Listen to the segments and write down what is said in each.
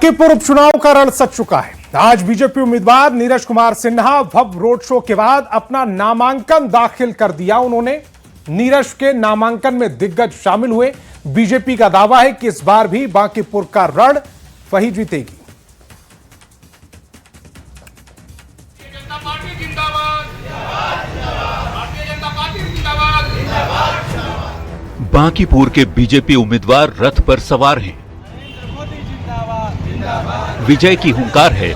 बांकीपुर उपचुनाव का रण सज चुका है। आज बीजेपी उम्मीदवार नीरज कुमार सिन्हा भव्य रोड शो के बाद अपना नामांकन दाखिल कर दिया। उन्होंने नीरज के नामांकन में दिग्गज शामिल हुए। बीजेपी का दावा है कि इस बार भी बांकीपुर का रण वही जीतेगी। बांकीपुर के बीजेपी उम्मीदवार रथ पर सवार हैं। विजय की हुंकार है।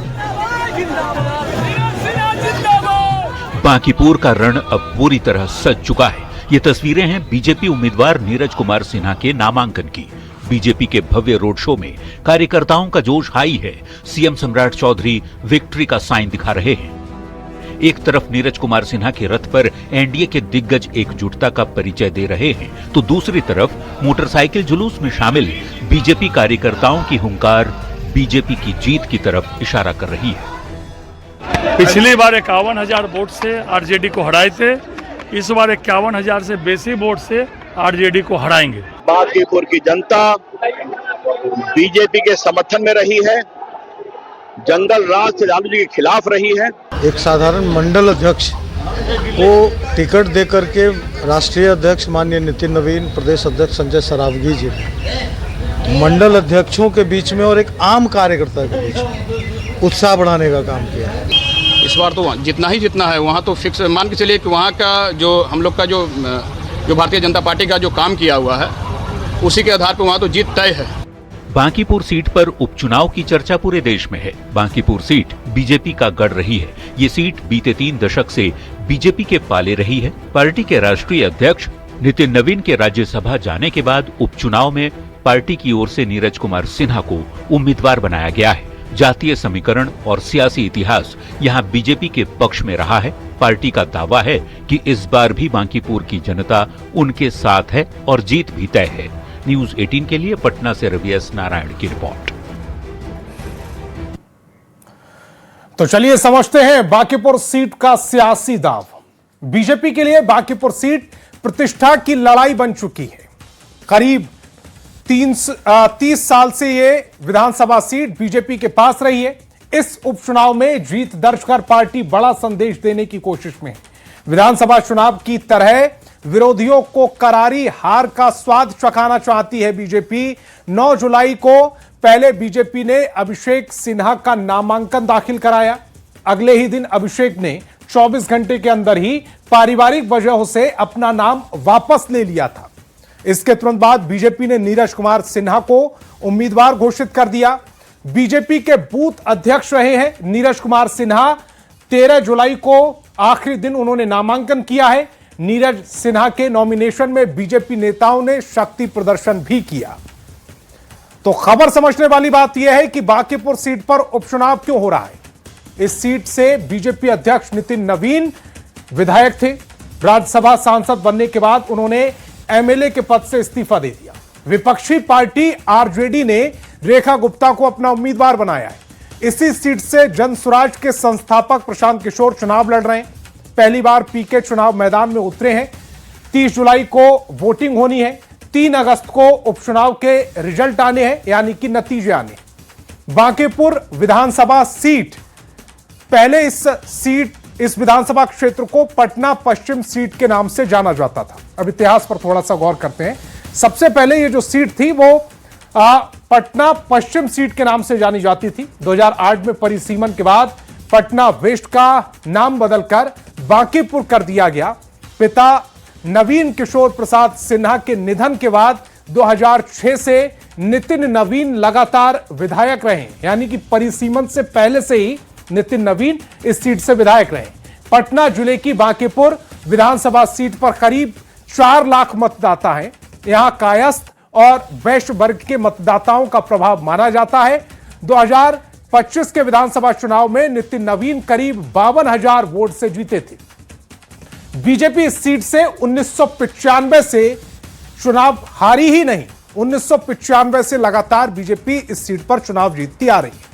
बांकीपुर का रण अब पूरी तरह सज चुका है। ये तस्वीरें हैं बीजेपी उम्मीदवार नीरज कुमार सिन्हा के नामांकन की। बीजेपी के भव्य रोड शो में कार्यकर्ताओं का जोश हाई है। सीएम सम्राट चौधरी विक्ट्री का साइन दिखा रहे हैं। एक तरफ नीरज कुमार सिन्हा के रथ पर एनडीए के दिग्गज एकजुटता का परिचय दे रहे हैं, तो दूसरी तरफ मोटरसाइकिल जुलूस में शामिल बीजेपी कार्यकर्ताओं की हुंकार बीजेपी की जीत की तरफ इशारा कर रही है। पिछली बार 51,000 वोट से आरजेडी को हराए थे। इस बार 51,000 से बेसी वोट से आरजेडी को हराएंगे। बांकीपुर की जनता बीजेपी के समर्थन में रही है, जंगल राज से लालू जी के खिलाफ रही है। एक साधारण मंडल अध्यक्ष को टिकट देकर के राष्ट्रीय अध्यक्ष माननीय नितिन नवीन, प्रदेश अध्यक्ष संजय सरावगी जी मंडल अध्यक्षों के बीच में और एक आम कार्यकर्ता के बीच में उत्साह बढ़ाने का काम किया है। इस बार तो जितना ही जितना है वहाँ तो फिक्स मान के चलिए कि वहाँ का जो हम लोग का जो भारतीय जनता पार्टी का जो काम किया हुआ है उसी के आधार पर वहाँ तो जीत तय है। बांकीपुर सीट पर उपचुनाव की चर्चा पूरे देश में है। बांकीपुर सीट बीजेपी का गढ़ रही है। ये सीट बीते 3 दशक से बीजेपी के पाले रही है। पार्टी के राष्ट्रीय अध्यक्ष नितिन नवीन के राज्यसभा जाने के बाद उपचुनाव में पार्टी की ओर से नीरज कुमार सिन्हा को उम्मीदवार बनाया गया है। जातीय समीकरण और सियासी इतिहास यहाँ बीजेपी के पक्ष में रहा है। पार्टी का दावा है कि इस बार भी बांकीपुर की जनता उनके साथ है और जीत भी तय है। न्यूज 18 के लिए पटना से रवि एस नारायण की रिपोर्ट। तो चलिए समझते हैं बांकीपुर सीट का सियासी दाव। बीजेपी के लिए बांकीपुर सीट प्रतिष्ठा की लड़ाई बन चुकी है। करीब 30 साल से ये विधानसभा सीट बीजेपी के पास रही है। इस उपचुनाव में जीत दर्ज कर पार्टी बड़ा संदेश देने की कोशिश में है। विधानसभा चुनाव की तरह विरोधियों को करारी हार का स्वाद चखाना चाहती है बीजेपी। 9 जुलाई को पहले बीजेपी ने अभिषेक सिन्हा का नामांकन दाखिल कराया। अगले ही दिन अभिषेक ने 24 घंटे के अंदर ही पारिवारिक वजहों से अपना नाम वापस ले लिया था। इसके तुरंत बाद बीजेपी ने नीरज कुमार सिन्हा को उम्मीदवार घोषित कर दिया। बीजेपी के बूथ अध्यक्ष रहे हैं नीरज कुमार सिन्हा। 13 जुलाई को आखिरी दिन उन्होंने नामांकन किया है। नीरज सिन्हा के नॉमिनेशन में बीजेपी नेताओं ने शक्ति प्रदर्शन भी किया। तो खबर समझने वाली बात यह है कि बांकीपुर सीट पर उपचुनाव क्यों हो रहा है। इस सीट से बीजेपी अध्यक्ष नितिन नवीन विधायक थे। राज्यसभा सांसद बनने के बाद उन्होंने एमएलए के पद से इस्तीफा दे दिया। विपक्षी पार्टी आरजेडी ने रेखा गुप्ता को अपना उम्मीदवार बनाया है। इसी सीट से जन स्वराज के संस्थापक प्रशांत किशोर चुनाव लड़ रहे हैं। पहली बार पीके चुनाव मैदान में उतरे हैं। 30 जुलाई को वोटिंग होनी है। 3 अगस्त को उपचुनाव के रिजल्ट आने हैं, यानी कि नतीजे आने। बांकीपुर विधानसभा सीट पहले इस विधानसभा क्षेत्र को पटना पश्चिम सीट के नाम से जाना जाता था। अब इतिहास पर थोड़ा सा गौर करते हैं। सबसे पहले ये जो सीट थी वो पटना पश्चिम सीट के नाम से जानी जाती थी। 2008 में परिसीमन के बाद पटना वेस्ट का नाम बदलकर बांकीपुर कर दिया गया। पिता नवीन किशोर प्रसाद सिन्हा के निधन के बाद 2006 से नितिन नवीन लगातार विधायक रहे, यानी कि परिसीमन से पहले से ही नितिन नवीन इस सीट से विधायक रहे। पटना जिले की बांकीपुर विधानसभा सीट पर करीब 4 लाख मतदाता हैं। यहां कायस्थ और वैश्य वर्ग के मतदाताओं का प्रभाव माना जाता है। 2025 के विधानसभा चुनाव में नितिन नवीन करीब 52,000 वोट से जीते थे। बीजेपी इस सीट से 1995 से चुनाव हारी ही नहीं। 1995 से लगातार बीजेपी इस सीट पर चुनाव जीतती आ रही है।